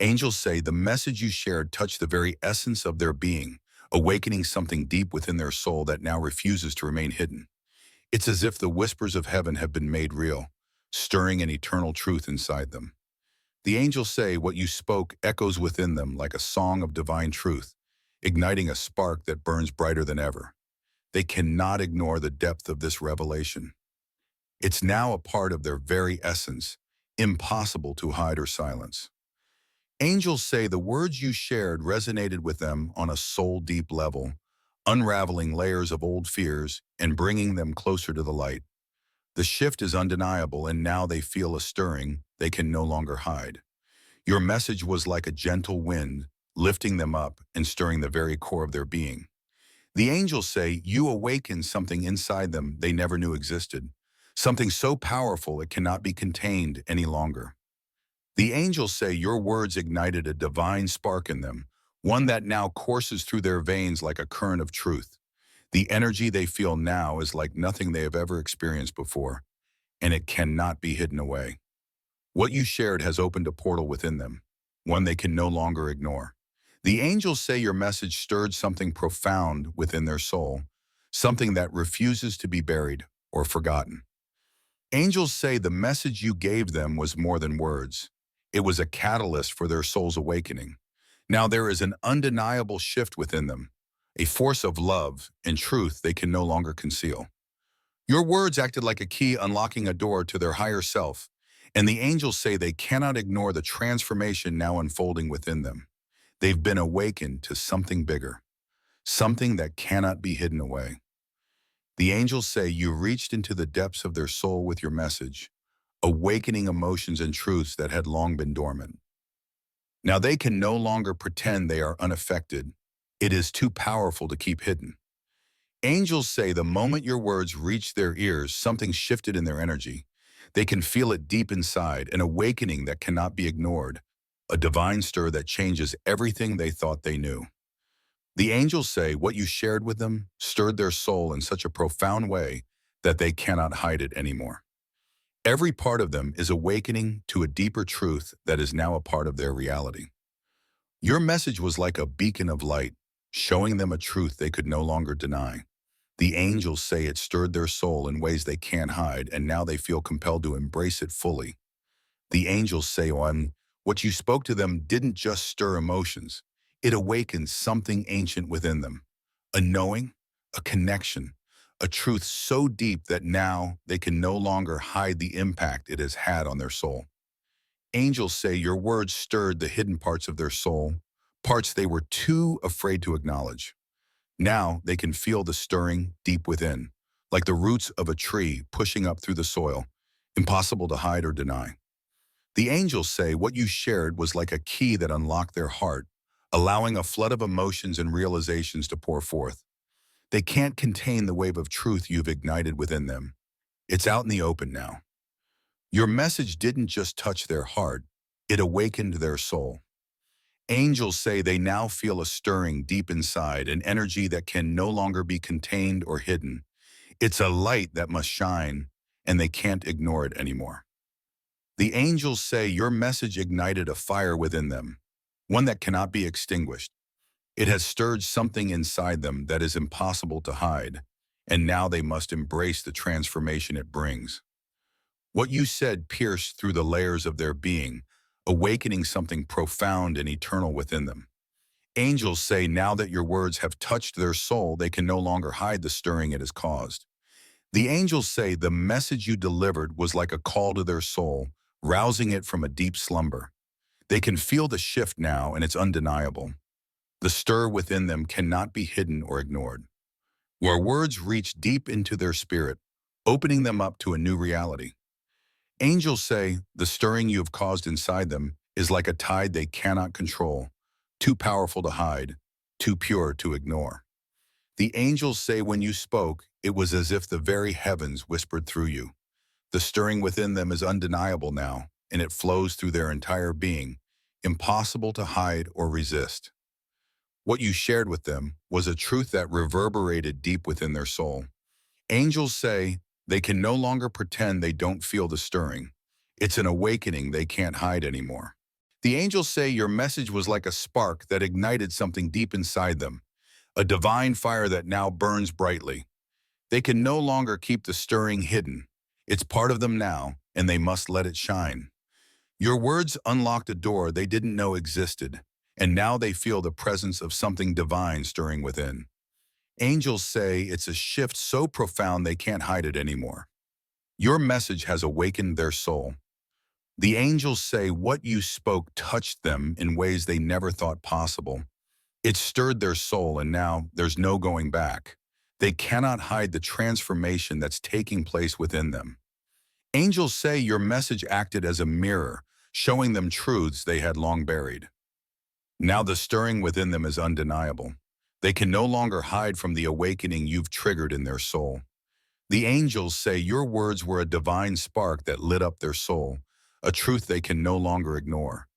Angels say the message you shared touched the very essence of their being, awakening something deep within their soul that now refuses to remain hidden. It's as if the whispers of heaven have been made real, stirring an eternal truth inside them. The angels say what you spoke echoes within them like a song of divine truth, igniting a spark that burns brighter than ever. They cannot ignore the depth of this revelation. It's now a part of their very essence, impossible to hide or silence. Angels say the words you shared resonated with them on a soul-deep level, unraveling layers of old fears and bringing them closer to the light. The shift is undeniable, and now they feel a stirring they can no longer hide. Your message was like a gentle wind, lifting them up and stirring the very core of their being. The angels say you awakened something inside them they never knew existed, something so powerful it cannot be contained any longer. The angels say your words ignited a divine spark in them, one that now courses through their veins like a current of truth. The energy they feel now is like nothing they have ever experienced before, and it cannot be hidden away. What you shared has opened a portal within them, one they can no longer ignore. The angels say your message stirred something profound within their soul, something that refuses to be buried or forgotten. Angels say the message you gave them was more than words. It was a catalyst for their soul's awakening. Now there is an undeniable shift within them, a force of love and truth they can no longer conceal. Your words acted like a key unlocking a door to their higher self, and the angels say they cannot ignore the transformation now unfolding within them. They've been awakened to something bigger, something that cannot be hidden away. The angels say you reached into the depths of their soul with your message, awakening emotions and truths that had long been dormant. Now they can no longer pretend they are unaffected. It is too powerful to keep hidden. Angels say the moment your words reached their ears, something shifted in their energy. They can feel it deep inside, an awakening that cannot be ignored, a divine stir that changes everything they thought they knew. The angels say what you shared with them stirred their soul in such a profound way that they cannot hide it anymore. Every part of them is awakening to a deeper truth that is now a part of their reality. Your message was like a beacon of light, showing them a truth they could no longer deny. The angels say it stirred their soul in ways they can't hide, and now they feel compelled to embrace it fully. The angels say what you spoke to them didn't just stir emotions. It awakened something ancient within them, a knowing, a connection, a truth so deep that now they can no longer hide the impact it has had on their soul. Angels say your words stirred the hidden parts of their soul, parts they were too afraid to acknowledge. Now they can feel the stirring deep within, like the roots of a tree pushing up through the soil, impossible to hide or deny. The angels say what you shared was like a key that unlocked their heart, allowing a flood of emotions and realizations to pour forth. They can't contain the wave of truth you've ignited within them. It's out in the open now. Your message didn't just touch their heart, it awakened their soul. Angels say they now feel a stirring deep inside, an energy that can no longer be contained or hidden. It's a light that must shine, and they can't ignore it anymore. The angels say your message ignited a fire within them, one that cannot be extinguished. It has stirred something inside them that is impossible to hide, and now they must embrace the transformation it brings. What you said pierced through the layers of their being, awakening something profound and eternal within them. Angels say now that your words have touched their soul, they can no longer hide the stirring it has caused. The angels say the message you delivered was like a call to their soul, rousing it from a deep slumber. They can feel the shift now, and it's undeniable. The stir within them cannot be hidden or ignored. Your words reach deep into their spirit, opening them up to a new reality. Angels say the stirring you have caused inside them is like a tide they cannot control, too powerful to hide, too pure to ignore. The angels say when you spoke, it was as if the very heavens whispered through you. The stirring within them is undeniable now, and it flows through their entire being, impossible to hide or resist. What you shared with them was a truth that reverberated deep within their soul. Angels say they can no longer pretend they don't feel the stirring. It's an awakening they can't hide anymore. The angels say your message was like a spark that ignited something deep inside them, a divine fire that now burns brightly. They can no longer keep the stirring hidden. It's part of them now, and they must let it shine. Your words unlocked a door they didn't know existed, and now they feel the presence of something divine stirring within. Angels say it's a shift so profound they can't hide it anymore. Your message has awakened their soul. The angels say what you spoke touched them in ways they never thought possible. It stirred their soul, and now there's no going back. They cannot hide the transformation that's taking place within them. Angels say your message acted as a mirror, showing them truths they had long buried. Now the stirring within them is undeniable. They can no longer hide from the awakening you've triggered in their soul. The angels say your words were a divine spark that lit up their soul, a truth they can no longer ignore.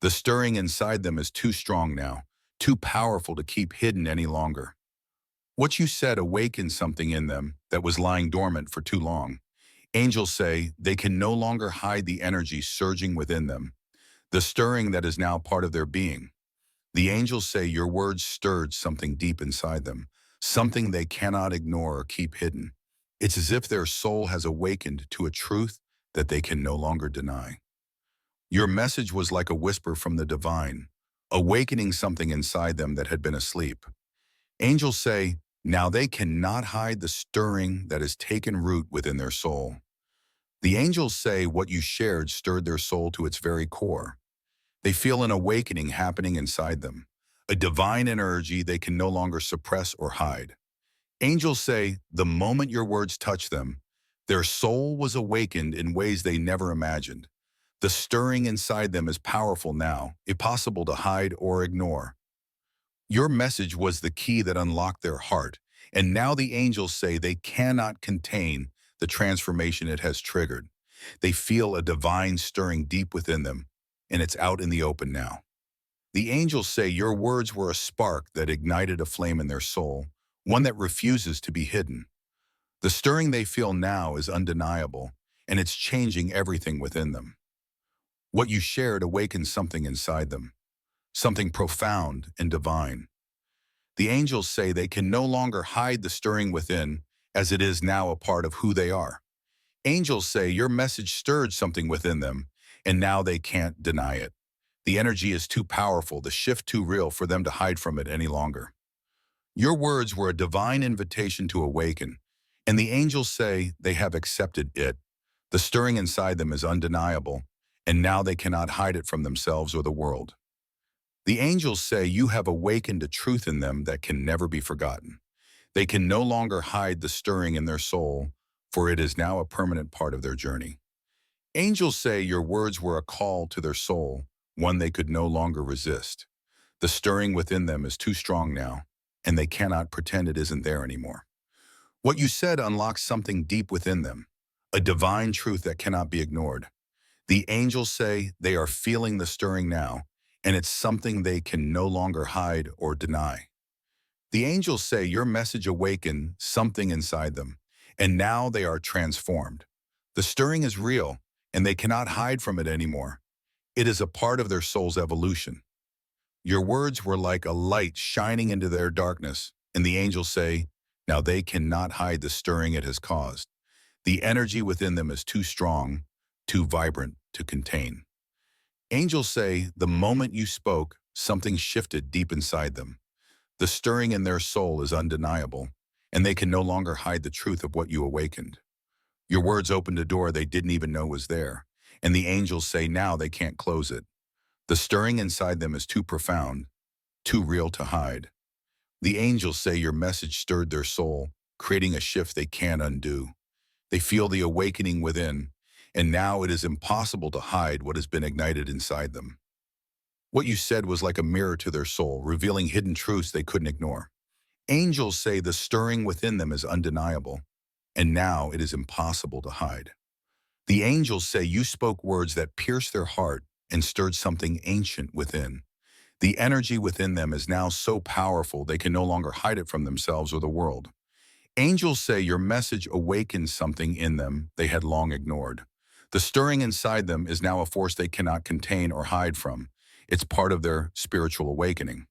The stirring inside them is too strong now, too powerful to keep hidden any longer. What you said awakened something in them that was lying dormant for too long. Angels say they can no longer hide the energy surging within them, the stirring that is now part of their being. The angels say your words stirred something deep inside them, something they cannot ignore or keep hidden. It's as if their soul has awakened to a truth that they can no longer deny. Your message was like a whisper from the divine, awakening something inside them that had been asleep. Angels say, now they cannot hide the stirring that has taken root within their soul. The angels say what you shared stirred their soul to its very core. They feel an awakening happening inside them, a divine energy they can no longer suppress or hide. Angels say the moment your words touched them, their soul was awakened in ways they never imagined. The stirring inside them is powerful now, impossible to hide or ignore. Your message was the key that unlocked their heart, and now the angels say they cannot contain the transformation it has triggered. They feel a divine stirring deep within them, and it's out in the open now. The angels say your words were a spark that ignited a flame in their soul, one that refuses to be hidden. The stirring they feel now is undeniable, and it's changing everything within them. What you shared awakened something inside them, something profound and divine. The angels say they can no longer hide the stirring within, as it is now a part of who they are. Angels say your message stirred something within them, and now they can't deny it. The energy is too powerful, the shift too real for them to hide from it any longer. Your words were a divine invitation to awaken, and the angels say they have accepted it. The stirring inside them is undeniable, and now they cannot hide it from themselves or the world. The angels say you have awakened a truth in them that can never be forgotten. They can no longer hide the stirring in their soul, for it is now a permanent part of their journey. Angels say your words were a call to their soul, one they could no longer resist. The stirring within them is too strong now, and they cannot pretend it isn't there anymore. What you said unlocks something deep within them, a divine truth that cannot be ignored. The angels say they are feeling the stirring now, and it's something they can no longer hide or deny. The angels say your message awakened something inside them, and now they are transformed. The stirring is real, and they cannot hide from it anymore. It is a part of their soul's evolution. Your words were like a light shining into their darkness, and the angels say, now they cannot hide the stirring it has caused. The energy within them is too strong, too vibrant to contain. Angels say the moment you spoke, something shifted deep inside them. The stirring in their soul is undeniable, and they can no longer hide the truth of what you awakened. Your words opened a door they didn't even know was there, and the angels say now they can't close it. The stirring inside them is too profound, too real to hide. The angels say your message stirred their soul, creating a shift they can't undo. They feel the awakening within, and now it is impossible to hide what has been ignited inside them. What you said was like a mirror to their soul, revealing hidden truths they couldn't ignore. Angels say the stirring within them is undeniable, and now it is impossible to hide. The angels say you spoke words that pierced their heart and stirred something ancient within. The energy within them is now so powerful they can no longer hide it from themselves or the world. Angels say your message awakened something in them they had long ignored. The stirring inside them is now a force they cannot contain or hide from. It's part of their spiritual awakening.